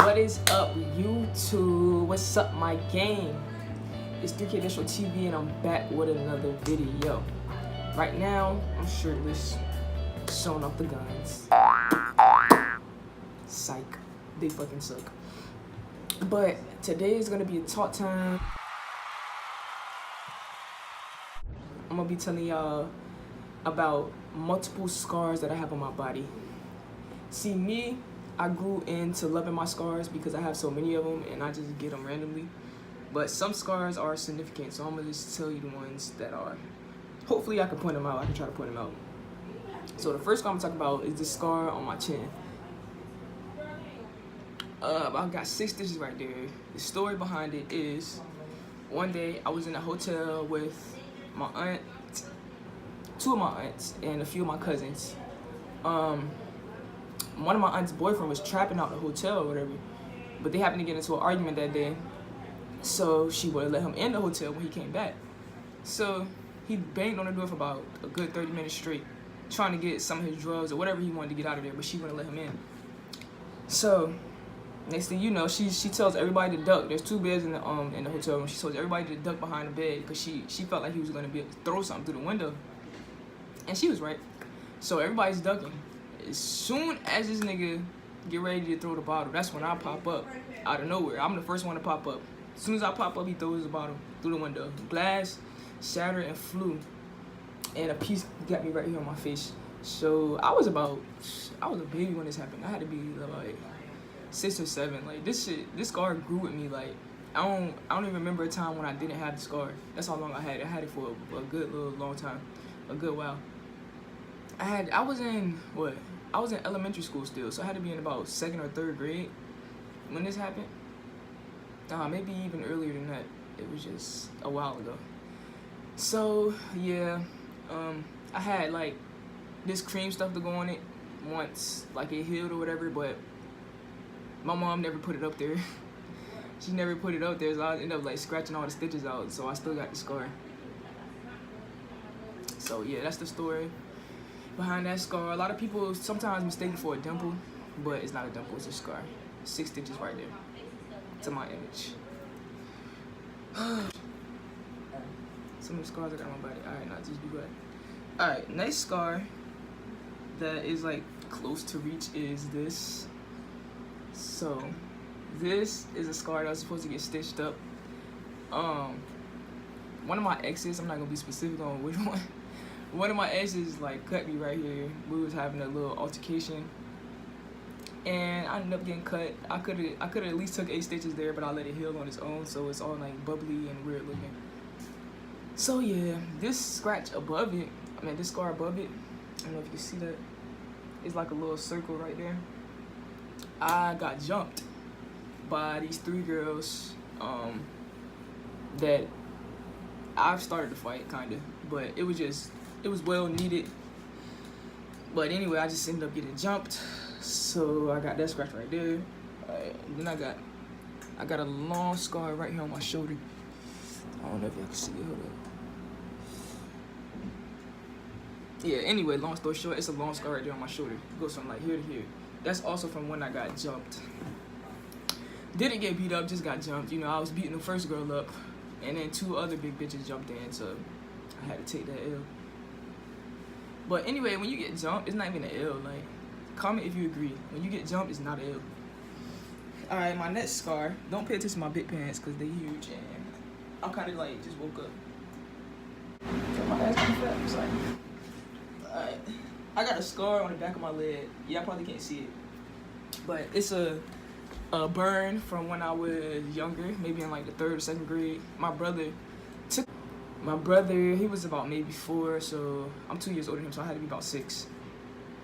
What is up, YouTube? What's up, my gang? It's 3K Digital TV, and I'm back with another video. Right now, I'm shirtless, showing off the guns. Psych. They fucking suck. But today is gonna be a talk time. I'm gonna be telling y'all about multiple scars that I have on my body. See, me, I grew into loving my scars because I have so many of them and I just get them randomly. But some scars are significant, so I'm gonna just tell you the ones that are. Hopefully I can point them out. I can try to point them out. So the first scar I'm talking about is this scar on my chin. I got 6 stitches right there. The story behind it is, one day I was in a hotel with my aunt, 2 of my aunts, and a few of my cousins. One of my aunt's boyfriend was trapping out the hotel or whatever, but they happened to get into an argument that day, so she wouldn't let him in the hotel when he came back. So he banged on the door for about a good 30 minutes straight, trying to get some of his drugs or whatever he wanted to get out of there, but she wouldn't let him in. So next thing you know, she tells everybody to duck. There's 2 beds in the hotel room. She tells everybody to duck behind the bed because she felt like he was gonna be able to throw something through the window, and she was right. So everybody's ducking. As soon as this nigga get ready to throw the bottle, that's when I pop up out of nowhere. I'm the first one to pop up. As soon as I pop up, he throws the bottle through the window. Glass shattered and flew, and a piece got me right here on my face. So I was a baby when this happened. I had to be like 6 or 7. Like this scar grew with me. Like I don't even remember a time when I didn't have the scar. That's how long I had it. I had it for a good little long time, a good while. I was in elementary school still, so I had to be in about 2nd or 3rd grade when this happened. Maybe even earlier than that. It was just a while ago. So yeah, I had like this cream stuff to go on it once, like it healed or whatever, but my mom never put it up there. She never put it up there, so I ended up like scratching all the stitches out, so I still got the scar. So yeah, that's the story behind that scar. A lot of people sometimes mistake it for a dimple, but it's not a dimple, it's a scar. 6 stitches right there to my image. Some of the scars I got on my body. Alright, now just be good. Alright, next scar that is like close to reach is this. So this is a scar that was supposed to get stitched up. One of my exes, I'm not gonna be specific on which one. One of my exes like cut me right here. We was having a little altercation, and I ended up getting cut. I could have at least took 8 stitches there, but I let it heal on its own, so it's all like bubbly and weird looking. So yeah, this scratch above it, this scar above it, I don't know if you can see that. It's like a little circle right there. I got jumped by these 3 girls that I've started to fight, kinda, but it was well needed. But anyway, I just ended up getting jumped, so I got that scratch right there. Then I got a long scar right here on my shoulder. I don't know if y'all can see it. Hold up. Yeah, anyway, long story short, it's a long scar right there on my shoulder. It goes from like here to here. That's also from when I got jumped. Didn't get beat up, just got jumped. You know, I was beating the first girl up, and then 2 other big bitches jumped in, so I had to take that L. But anyway, when you get jumped, it's not even an L. Like, comment if you agree. When you get jumped, it's not an L. Alright, my next scar. Don't pay attention to my big pants because they huge, and I kind of like just woke up. My ass pretty fat. I'm sorry. Alright, I got a scar on the back of my leg. Yeah, I probably can't see it, but it's a burn from when I was younger, maybe in like the 3rd or 2nd grade. My brother, he was about maybe 4, so I'm 2 years older than him, so I had to be about 6.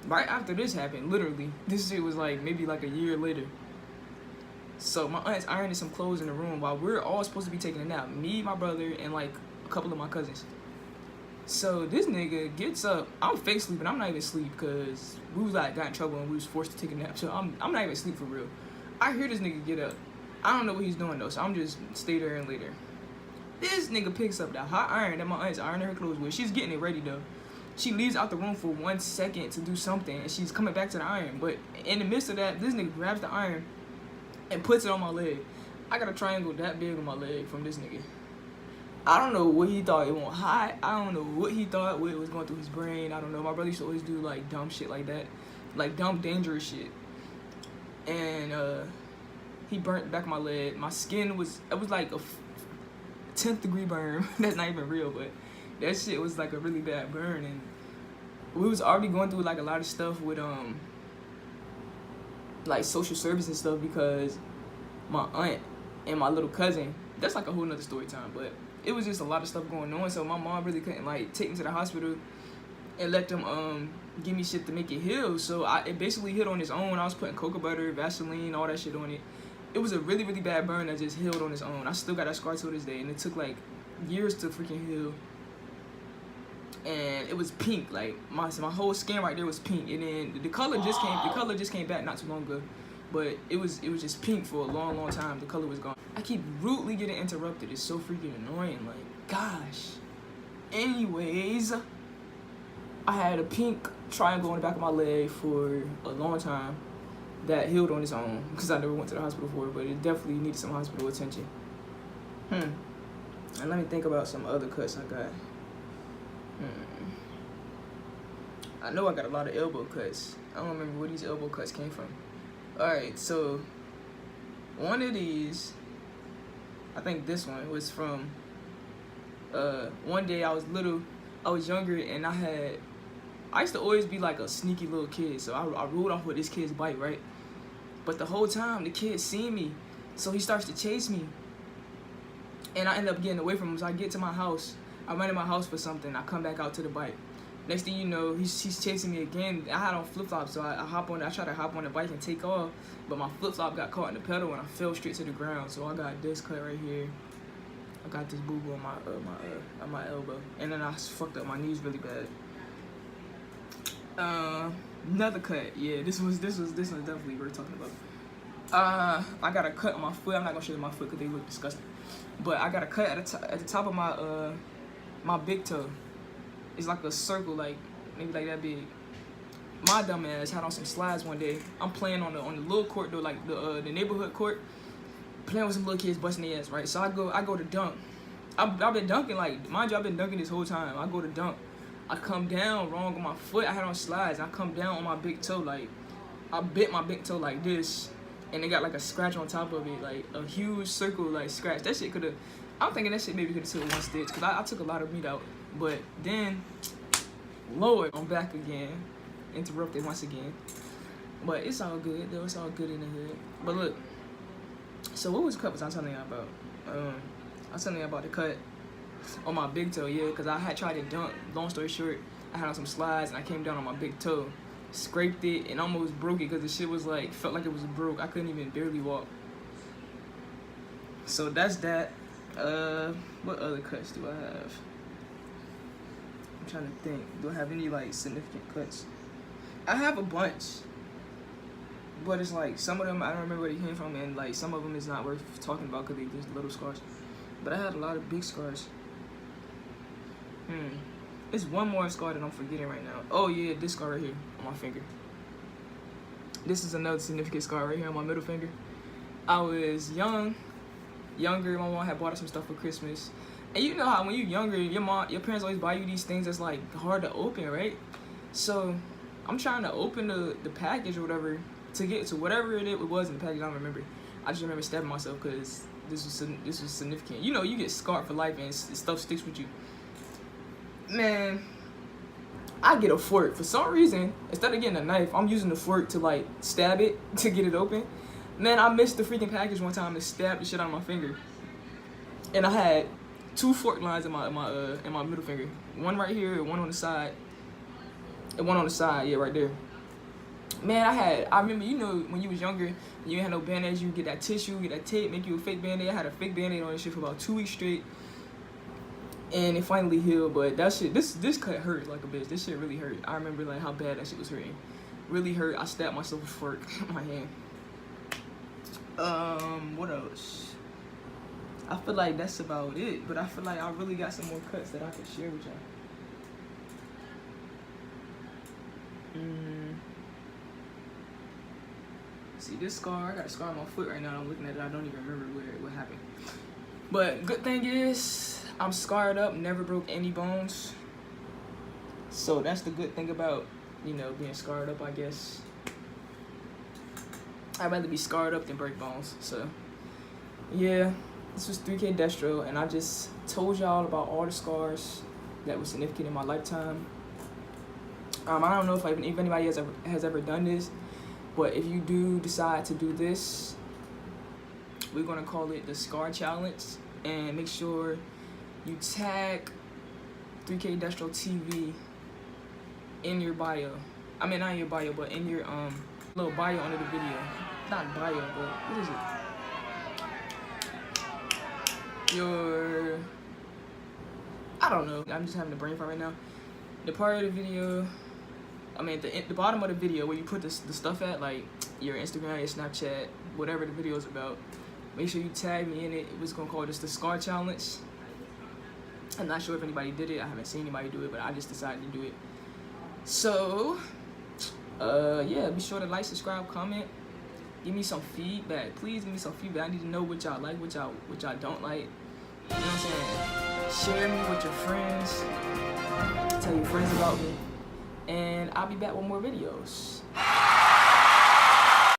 Right after this happened, literally, this shit was like maybe like a year later. So my aunt's ironing some clothes in the room while we're all supposed to be taking a nap. Me, my brother, and like a couple of my cousins. So this nigga gets up. I'm fake sleeping. I'm not even asleep because we was like got in trouble and we was forced to take a nap. So I'm not even asleep for real. I hear this nigga get up. I don't know what he's doing though, so I'm just stay there and later. This nigga picks up the hot iron that my aunt's ironing her clothes with. She's getting it ready though. She leaves out the room for 1 second to do something, and she's coming back to the iron. But in the midst of that, this nigga grabs the iron, and puts it on my leg. I got a triangle that big on my leg from this nigga. I don't know what he thought it won't hide. I don't know what he thought, what was going through his brain. I don't know. My brother used to always do like dumb shit like that, like dumb dangerous shit. And he burnt the back of my leg. My skin was like a 10th degree burn. That's not even real, but that shit was like a really bad burn. And we was already going through like a lot of stuff with like social service and stuff, because my aunt and my little cousin, that's like a whole nother story time, but it was just a lot of stuff going on. So my mom really couldn't like take me to the hospital and let them give me shit to make it heal. So it basically healed on its own. I was putting cocoa butter, Vaseline, all that shit on it. It was a really, really bad burn that just healed on its own. I still got that scar to this day, and it took like years to freaking heal. And it was pink, like my whole skin right there was pink, and then the color just came back not too long ago, but it was just pink for a long time. The color was gone. I keep rudely getting interrupted. It's so freaking annoying. Like, gosh. Anyways, I had a pink triangle on the back of my leg for a long time that healed on its own, because I never went to the hospital for it, but it definitely needed some hospital attention. And let me think about some other cuts I got. I know I got a lot of elbow cuts. I don't remember where these elbow cuts came from. Alright, so one of these, I think this one was from one day I was younger, and I used to always be like a sneaky little kid. So I rode off with this kid's bike, right? But the whole time the kid seen me, so he starts to chase me, and I end up getting away from him. So I get to my house, I run in my house for something, I come back out to the bike. Next thing you know, he's chasing me again. I had on flip-flops, so I try to hop on the bike and take off, but my flip-flop got caught in the pedal and I fell straight to the ground. So I got this cut right here. I got this boo-boo on my elbow, and then I fucked up my knees really bad. Another cut. Yeah, this was definitely worth talking about. I got a cut on my foot. I'm not gonna show you my foot because they look disgusting, but I got a cut at the top of my big toe. It's like a circle, like maybe like that big. My dumb ass had on some slides one day. I'm playing on the little court though, like the neighborhood court, playing with some little kids busting their ass, right? So I go to dunk. I've been dunking, like, mind you, I've been dunking this whole time. I go to dunk. I come down wrong on my foot. I had on slides. I come down on my big toe, like I bit my big toe like this, and it got like a scratch on top of it, like a huge circle like scratch. That shit could've. I'm thinking that shit maybe could've took one stitch, cause I took a lot of meat out. But then, Lord, I'm back again, interrupted once again. But it's all good though. It's all good in the hood. But look, so what cut was I telling you about? I was telling you about the cut on my big toe, yeah, because I had tried to dunk. Long story short, I had on some slides and I came down on my big toe, scraped it, and almost broke it because the shit was like, felt like it was broke. I couldn't even barely walk. So that's that. What other cuts do I have? I'm trying to think. Do I have any like significant cuts? I have a bunch, but it's like some of them I don't remember where they came from, and like some of them is not worth talking about because they just little scars. But I had a lot of big scars. It's one more scar that I'm forgetting right now. Oh yeah, this scar right here on my finger. This is another significant scar right here on my middle finger. I was younger. My mom had bought us some stuff for Christmas. And you know how when you're younger, your parents always buy you these things that's like hard to open, right? So I'm trying to open the package or whatever to get to whatever it was in the package. I don't remember. I just remember stabbing myself because this was significant. You know, you get scarred for life and stuff sticks with you. Man, I get a fork. For some reason, instead of getting a knife, I'm using the fork to like stab it to get it open. Man, I missed the freaking package one time and stabbed the shit out of my finger. And I had 2 fork lines in my middle finger. One right here and one on the side. And one on the side, yeah, right there. Man, I remember, you know, when you was younger, you didn't have no band-aids, you get that tissue, get that tape, make you a fake band-aid. I had a fake band-aid on this shit for about 2 weeks straight. And it finally healed, but that shit, this cut hurt like a bitch. This shit really hurt. I remember like how bad that shit was hurting. Really hurt. I stabbed myself with a fork in my hand. What else? I feel like that's about it, but I feel like I really got some more cuts that I could share with y'all. see this scar. I got a scar on my foot right now. I'm looking at it. I don't even remember what happened. But good thing is, I'm scarred up, never broke any bones. So that's the good thing about, you know, being scarred up, I guess. I'd rather be scarred up than break bones. So, yeah, this was 3K Destro, and I just told y'all about all the scars that were significant in my lifetime. I don't know if anybody has ever done this, but if you do decide to do this, we're gonna call it the Scar Challenge, and make sure you tag 3K Destro TV in your bio. I mean, not in your bio, but in your little bio under the video. Not bio, but what is it? Your, I don't know. I'm just having a brain fart right now. The part of the video, I mean, the bottom of the video where you put the stuff at, like your Instagram, your Snapchat, whatever the video is about. Make sure you tag me in it. It was gonna call this the Scar Challenge. I'm not sure if anybody did it. I haven't seen anybody do it, but I just decided to do it. So, yeah, be sure to like, subscribe, comment. Give me some feedback. Please give me some feedback. I need to know what y'all like, what y'all don't like. You know what I'm saying? Share me with your friends. Tell your friends about me. And I'll be back with more videos.